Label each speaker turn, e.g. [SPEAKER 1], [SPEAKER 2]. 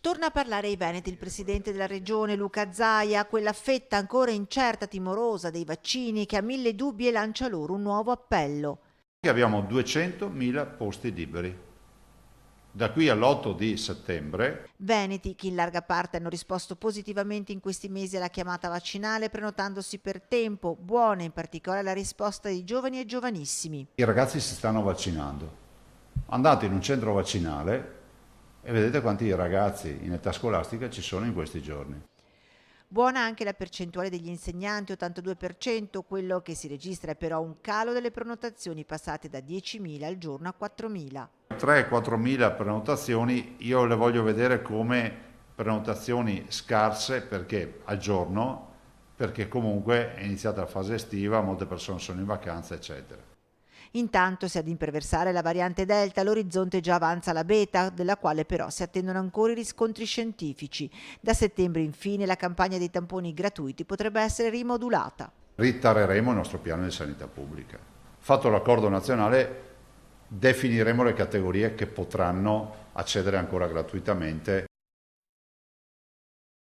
[SPEAKER 1] Torna a parlare ai Veneti il presidente della regione Luca Zaia, quella fetta ancora incerta, timorosa dei vaccini che ha mille dubbi e lancia loro un nuovo appello.
[SPEAKER 2] Abbiamo 200.000 posti liberi. Da qui all'8 di settembre.
[SPEAKER 1] Veneti, che in larga parte hanno risposto positivamente in questi mesi alla chiamata vaccinale, prenotandosi per tempo, buona in particolare la risposta di giovani e giovanissimi.
[SPEAKER 2] I ragazzi si stanno vaccinando. Andate in un centro vaccinale e vedete quanti ragazzi in età scolastica ci sono in questi giorni.
[SPEAKER 1] Buona anche la percentuale degli insegnanti, 82%, quello che si registra è però un calo delle prenotazioni passate da 10.000 al giorno a 4.000.
[SPEAKER 2] 3-4 mila prenotazioni io le voglio vedere come prenotazioni scarse perché al giorno, perché comunque è iniziata la fase estiva, molte persone sono in vacanza, eccetera.
[SPEAKER 1] Intanto, se ad imperversare la variante Delta, all'orizzonte già avanza la Beta, della quale però si attendono ancora i riscontri scientifici. Da settembre, infine, la campagna dei tamponi gratuiti potrebbe essere rimodulata.
[SPEAKER 2] Ritareremo il nostro piano di sanità pubblica. Fatto l'accordo nazionale, definiremo le categorie che potranno accedere ancora gratuitamente.